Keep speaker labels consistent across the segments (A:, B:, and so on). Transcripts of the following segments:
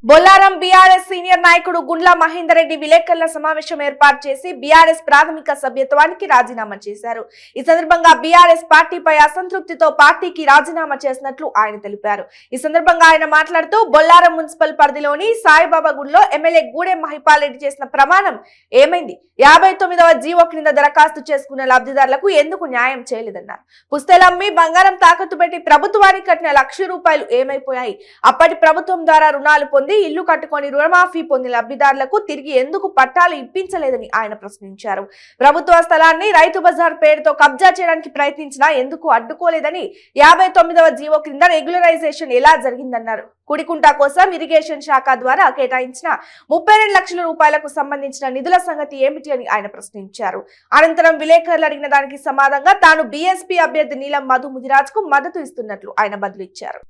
A: Bollaram BRS senior నాయకుడు గుండ్ల మహేందర్ రెడ్డి విలేకరుల సమావేశం ఏర్పాటు చేసి బీఆర్ఎస్ ప్రాథమిక సభ్యత్వానికి రాజీనామా చేశారు. ఈ సందర్భంగా బీఆర్ఎస్ పార్టీపై అసంతృప్తితో పార్టీకి రాజీనామా చేసినట్లు ఆయన తెలిపారు. ఈ సందర్భంగా ఆయన మాట్లాడుతూ బొల్లారం మున్సిపల్ పరిధిలోని సాయిబాబా గుడిలో ఎమ్మెల్యే గూడెం మహిపాల్ రెడ్డి చేసిన ప్రమాణం ఏమైంది? 59వ జీవో క్రింద దరఖాస్తు చేసుకున్న లబ్ధిదారులకు ఎందుకు న్యాయం చేయలేదన్నారు. పుస్తెలమ్మి బంగారం తాకట్టు పెట్టి ప్రభుత్వానికి కట్టిన ₹1,00,000 ఏమైపోయాయి? అప్పటి ప్రభుత్వం ద్వారా రుణాలు పొంది ఇల్లు కట్టుకొని రుణమాఫీ పొందిన లబ్ధిదారులకు తిరిగి ఎందుకు పట్టాలు ఇప్పించలేదని ఆయన ప్రశ్నించారు. ప్రభుత్వ స్థలాన్ని రైతు బజార్ పేరుతో కబ్జా చేయడానికి ప్రయత్నించినా ఎందుకు అడ్డుకోలేదని 59వ జీవో క్రింద రెగ్యులరైజేషన్ ఎలా జరిగిందన్నారు. కుడికుంట కోసం ఇరిగేషన్ శాఖ ద్వారా కేటాయించిన ₹32 లక్షల సంబంధించిన నిధుల సంగతి ఏమిటి అని ఆయన ప్రశ్నించారు. అనంతరం విలేకరులు అడిగిన దానికి సమాధానంగా తాను బీఎస్పీ అభ్యర్థి నీలం మధు ముదిరాజ్ కు మద్దతు ఇస్తున్నట్లు ఆయన బదులిచ్చారు.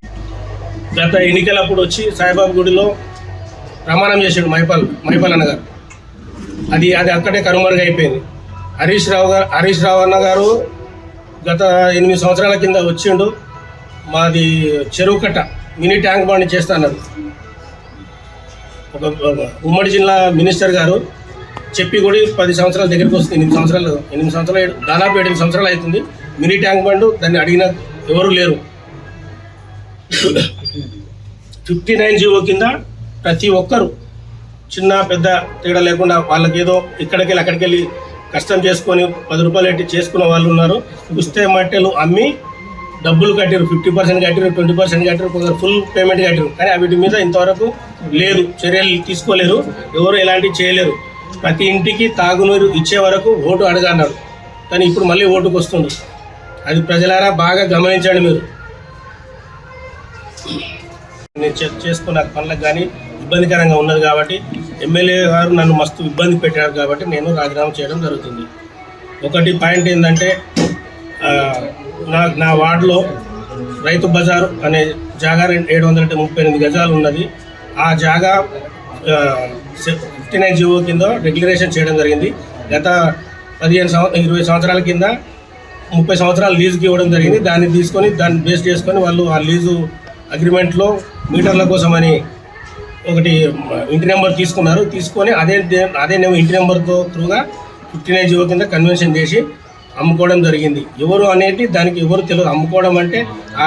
B: గత ఎన్నికలప్పుడు వచ్చి సాయిబాబా గుడిలో ప్రమాణం చేశాడు మహిపాల్ అన్న గారు. అది అక్కడే కనుమరుగైపోయింది. హరీష్ రావు అన్న గారు గత 8 సంవత్సరాల కింద వచ్చిండు. మాది చెరువు కట్ట మినీ ట్యాంక్ బండ్ చేస్తా అన్నారు. ఒక ఉమ్మడి జిల్లా మినిస్టర్ గారు చెప్పి కూడా 10 సంవత్సరాల దగ్గరికి వస్తుంది. 8 సంవత్సరాలు దాదాపు 8 సంవత్సరాలు అవుతుంది. మినీ ట్యాంక్ బండ్ దాన్ని అడిగిన ఎవరు లేరు. 59 జీవో కింద ప్రతి ఒక్కరు చిన్న పెద్ద తేడా లేకుండా వాళ్ళకి ఏదో ఇక్కడికెళ్ళి అక్కడికి వెళ్ళి కష్టం చేసుకొని ₹10 పెట్టి చేసుకున్న వాళ్ళు ఉన్నారు. పుస్తే మట్టెలు అమ్మి డబ్బులు కట్టారు. 50% కట్టారు, 20% కట్టారు, కొందరు ఫుల్ పేమెంట్ కట్టారు. కానీ వీటి మీద ఇంతవరకు లేదు, చర్యలు తీసుకోలేరు, ఎవరు ఎలాంటివి చేయలేరు. ప్రతి ఇంటికి తాగునీరు ఇచ్చే వరకు ఓటు అడగన్నారు. కానీ ఇప్పుడు మళ్ళీ ఓటుకు వస్తుంది. అది ప్రజలారా బాగా గమనించండి. మీరు నేను చేసుకున్న పనులకు కానీ ఇబ్బందికరంగా ఉన్నది కాబట్టి ఎమ్మెల్యే గారు నన్ను మస్తు ఇబ్బంది పెట్టారు కాబట్టి నేను రాజీనామా చేయడం జరుగుతుంది. ఒకటి పాయింట్ ఏంటంటే నా వార్డులో రైతు బజార్ అనే జాగా 738 గజాలు ఉన్నది. ఆ జాగా 59 జీవో కింద రెగ్యులరేషన్ చేయడం జరిగింది. గత 20 సంవత్సరాల కింద 30 సంవత్సరాలు లీజుకి ఇవ్వడం జరిగింది. దాన్ని బేస్ చేసుకొని వాళ్ళు ఆ లీజు అగ్రిమెంట్లో మీటర్ల కోసమని ఒకటి ఇంటి నెంబర్ తీసుకొని అదే ఇంటి నెంబర్తో త్రూగా 59 జీవో కింద కన్వెన్షన్ చేసి అమ్ముకోవడం జరిగింది. ఎవరు అనేది దానికి ఎవరు తెలియదు. అమ్ముకోవడం అంటే ఆ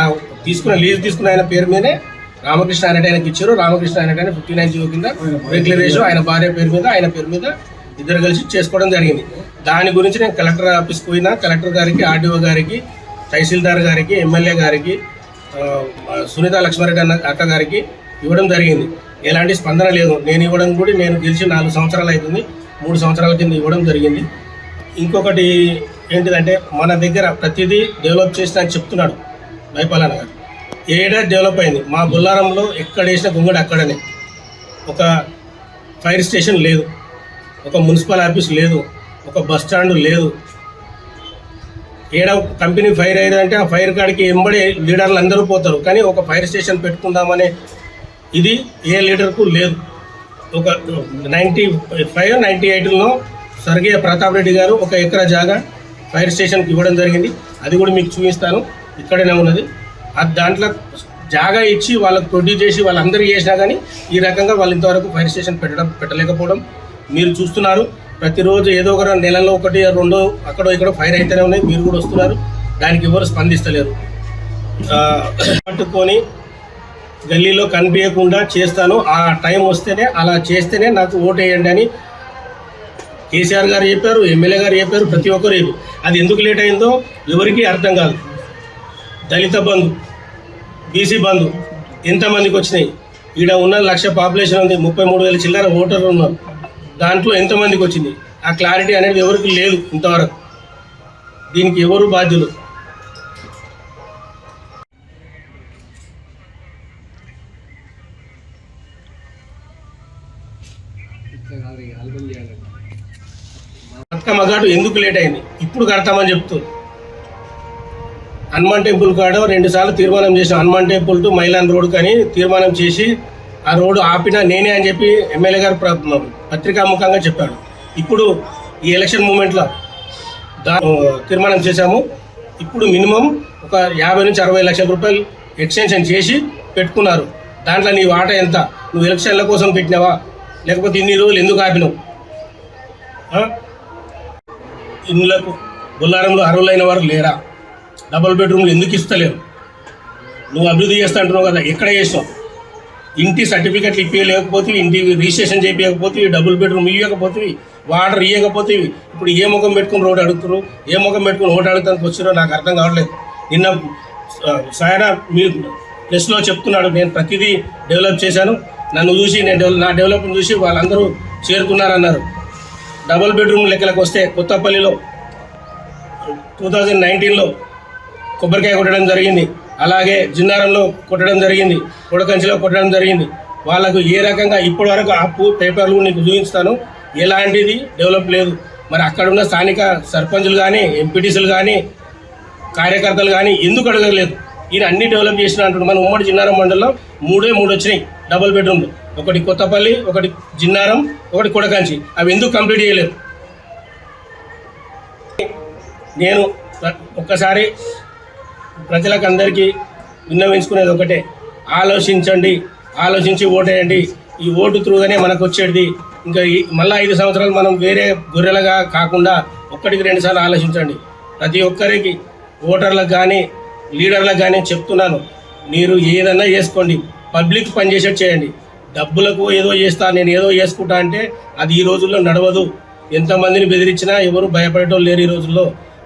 B: లీజు తీసుకున్న ఆయన పేరు మీదే రామకృష్ణ అనేటి ఆయనకి ఇచ్చారు. రామకృష్ణ అనేటి ఆయన 59 జీవో కింద రెగ్యులరేషన్ ఆయన భార్య పేరు మీద ఇద్దరు కలిసి చేసుకోవడం జరిగింది. దాని గురించి నేను కలెక్టర్ ఆఫీస్కి పోయినా కలెక్టర్ గారికి, ఆర్డీఓ గారికి, తహసీల్దార్ గారికి, ఎమ్మెల్యే గారికి, సునీత లక్ష్మారెడ్డి అక్క గారికి ఇవ్వడం జరిగింది. ఎలాంటి స్పందన లేదు. నేను ఇవ్వడం కూడా నేను గెలిచి 4 సంవత్సరాలు అవుతుంది. 3 సంవత్సరాల కింద ఇవ్వడం జరిగింది. ఇంకొకటి ఏంటిదంటే మన దగ్గర ప్రతిదీ డెవలప్ చేస్తా అని చెప్తున్నాడు మహిపాల్ అన్న గారు. ఏడా డెవలప్ అయింది. మా బొల్లారంలో ఎక్కడ వేసిన గుంగడి అక్కడనే. ఒక ఫైర్ స్టేషన్ లేదు, ఒక మున్సిపల్ ఆఫీస్ లేదు, ఒక బస్ స్టాండ్ లేదు. ఏడా కంపెనీ ఫైర్ అయ్యేదంటే ఆ ఫైర్ కాడికి ఎంబడే లీడర్లు అందరూ పోతారు. కానీ ఒక ఫైర్ స్టేషన్ పెట్టుకుందామనే ఇది ఏ లీడర్కు లేదు. ఒక 95, 98లో స్వర్గీయ ప్రతాప్ రెడ్డి గారు 1 ఎకరా జాగా ఫైర్ స్టేషన్కి ఇవ్వడం జరిగింది. అది కూడా మీకు చూపిస్తాను, ఇక్కడనే ఉన్నది. దాంట్లో జాగా ఇచ్చి వాళ్ళకు ప్రొడ్యూస్ చేసి వాళ్ళందరూ చేసినా కానీ ఈ రకంగా వాళ్ళు ఇంతవరకు ఫైర్ స్టేషన్ పెట్టలేకపోవడం మీరు చూస్తున్నారు. ప్రతిరోజు ఏదో ఒక నెలలో 1, 2 అక్కడో ఇక్కడ ఫైర్ అయితేనే ఉన్నాయి. మీరు కూడా వస్తున్నారు, దానికి ఎవరు స్పందిస్తలేరు. పట్టుకొని గల్లీలో కనిపించకుండా చేస్తాను, ఆ టైం వస్తేనే అలా చేస్తేనే నాకు ఓటు వేయండి అని కేసీఆర్ గారు చెప్పారు, ఎమ్మెల్యే గారు చెప్పారు, ప్రతి ఒక్కరు చెప్పారు. అది ఎందుకు లేట్ అయిందో ఎవరికీ అర్థం కాదు. దళిత బంధు, బీసీ బంధు ఎంతమందికి వచ్చినాయి? ఈడ ఉన్న 1,00,000 పాపులేషన్ ఉంది, 33,000 చిల్లర ఓటర్లు ఉన్నారు. దాంట్లో ఎంతమందికి వచ్చింది? ఆ క్లారిటీ అనేది ఎవరికి లేదు ఇంతవరకు. దీనికి ఎవరు బాధ్యులు? బతుకమ్మ ఘాటు ఎందుకు లేట్ అయింది? ఇప్పుడు కడతామని చెప్తారు. హనుమాన్ టెంపుల్ కాడ 2 సార్లు తీర్మానం చేసిన Hanuman temple to Mylan road కానీ తీర్మానం చేసి ఆ రోడ్డు ఆపినా నేనే అని చెప్పి ఎమ్మెల్యే గారు పత్రికాముఖంగా చెప్పాడు. ఇప్పుడు ఈ ఎలక్షన్ మూమెంట్లో తీర్మానం చేశాము. ఇప్పుడు మినిమం ఒక 50 నుంచి 60 లక్షల రూపాయలు ఎక్స్టెన్షన్ చేసి పెట్టుకున్నారు. దాంట్లో నీ వాట ఎంత? నువ్వు ఎలక్షన్ల కోసం పెట్టినావా, లేకపోతే ఇన్ని రోజులు ఎందుకు ఆపినావు? ఇళ్ళకు బొల్లారంలో అర్హులైన వారు లేరా? డబుల్ బెడ్రూమ్లు ఎందుకు ఇస్తలేరు? నువ్వు అభివృద్ధి చేస్తా అంటున్నావు కదా, ఎక్కడ చేసినావు? ఇంటి సర్టిఫికెట్లు ఇప్పలేకపోతే, ఇంటి రిజిస్ట్రేషన్ చేయకపోతే, డబుల్ బెడ్రూమ్ ఇవ్వకపోతే, వాటర్ ఇవ్వకపోతే, ఇప్పుడు ఏ ముఖం పెట్టుకుని రోడ్డు అడుగుతారు, ఏ ముఖం పెట్టుకుని ఓటు అడుగుతానికి వచ్చారో నాకు అర్థం కావట్లేదు. నిన్న సాయన మీరు ప్రెస్లో చెప్తున్నాడు, నేను ప్రతిదీ డెవలప్ చేశాను, నన్ను చూసి నా డెవలప్ని చూసి వాళ్ళందరూ చేరుకున్నారన్నారు. డబుల్ బెడ్రూమ్ లెక్కలకు వస్తే కొత్తపల్లిలో 2019లో కొబ్బరికాయ కొట్టడం జరిగింది, అలాగే జిన్నారంలో కొట్టడం జరిగింది, కొడకంచిలో కొట్టడం జరిగింది. వాళ్ళకు ఏ రకంగా ఇప్పటి వరకు అప్పు పేపర్లు నీకు చూపిస్తాను, ఎలాంటిది డెవలప్ లేదు. మరి అక్కడున్న స్థానిక సర్పంచులు కానీ, ఎంపీటీసీలు కానీ, కార్యకర్తలు కానీ ఎందుకు అడగలేదు? ఈయన అన్ని డెవలప్ చేసిన అంటున్నాడు. మన ఉమ్మడి జిన్నారం మండలంలో మూడు వచ్చినాయి డబుల్ బెడ్రూమ్లు, ఒకటి కొత్తపల్లి, ఒకటి జిన్నారం, ఒకటి కొడకంచి. అవి ఎందుకు కంప్లీట్ చేయలేదు? నేను ఒక్కసారి ప్రజలకు అందరికీ విన్నవించుకునేది ఒకటే, ఆలోచించండి, ఆలోచించి ఓటేయండి. ఈ ఓటు త్రూగానే మనకు వచ్చేది. ఇంకా మళ్ళీ 5 సంవత్సరాలు మనం వేరే గొర్రెలుగా కాకుండా ఒక్కటికి 2 సార్లు ఆలోచించండి. ప్రతి ఒక్కరికి ఓటర్లకు కానీ లీడర్లకు కానీ చెప్తున్నాను, మీరు ఏదన్నా చేసుకోండి, పబ్లిక్ పనిచేసేట్టు చేయండి. డబ్బులకు ఏదో చేస్తా, నేను ఏదో చేసుకుంటా అంటే అది ఈ రోజుల్లో నడవదు. ఎంతమందిని బెదిరించినా ఎవరు భయపడేటోళ్ళు లేరు ఈ రోజుల్లో.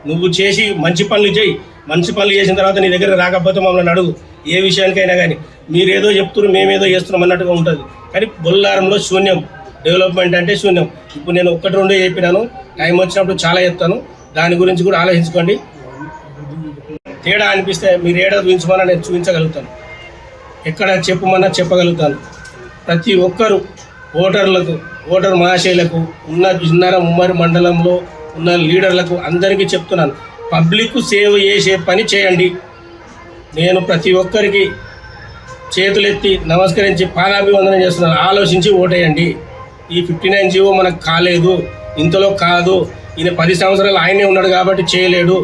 B: నువ్వు చేసి మంచి పనులు చేయి, మంచి పనులు చేసిన తర్వాత నీ దగ్గర రాకపోతే మమ్మల్ని అడుగు, ఏ విషయానికైనా కానీ. మీరేదో చెప్తున్నారు, మేమేదో చేస్తున్నాం అన్నట్టుగా ఉంటుంది. కానీ బొల్లారంలో శూన్యం, డెవలప్మెంట్ అంటే శూన్యం. ఇప్పుడు నేను 1-2 చెప్పినాను, టైం వచ్చినప్పుడు చాలా చెప్తాను, దాని గురించి కూడా ఆలోచించుకోండి. తేడా అనిపిస్తే మీరు ఏడా చూపించమన్నా నేను చూపించగలుగుతాను, ఎక్కడ చెప్పమన్నా చెప్పగలుగుతాను. ప్రతి ఒక్కరు ఓటర్ మహాశయులకు, ఉన్న జిన్నారం ఉమ్మడి మండలంలో ఉన్న లీడర్లకు అందరికీ చెప్తున్నాను, పబ్లిక్ సేవ చేసే పని చేయండి. నేను ప్రతి ఒక్కరికి చేతులెత్తి నమస్కరించి పాదాభివందనం చేస్తున్నాను. ఆలోచించి ఓటేయండి. ఈ 59 జీవో మనకు కాలేదు, ఇంతలో కాదు. ఈయన 10 సంవత్సరాలు ఆయనే ఉన్నాడు కాబట్టి చేయలేడు.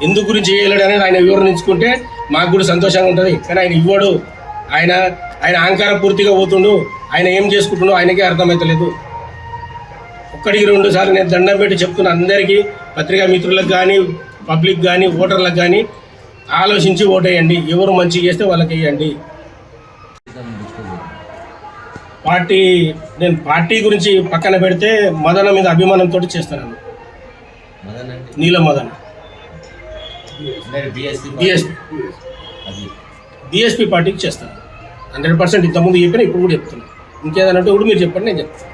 B: ఎందుకు గురించి చేయలేడు అనేది ఆయన వివరించుకుంటే మాకు కూడా సంతోషంగా ఉంటుంది. కానీ ఆయన ఇవ్వడు, ఆయన అహంకార పూర్తిగా పోతుండు. ఆయన ఏం చేసుకుంటుండో ఆయనకే అర్థమవుతలేదు. 1-2 సార్లు నేను దండం పెట్టి చెప్తున్నా అందరికీ, పత్రికా మిత్రులకు కానీ, పబ్లిక్ కానీ, ఓటర్లకు కానీ, ఆలోచించి ఓటేయండి. ఎవరు మంచి చేస్తే వాళ్ళకి వేయండి. నేను పార్టీ గురించి పక్కన పెడితే మదన మీద అభిమానంతో చేస్తాను. నీల మదన్ బీఎస్పీ పార్టీకి చేస్తాను 100%. ఇంతకుముందు చెప్పినా ఇప్పుడు కూడా చెప్తున్నాను. ఇంకేదనంటే కూడా మీరు చెప్పండి, నేను చెప్తాను.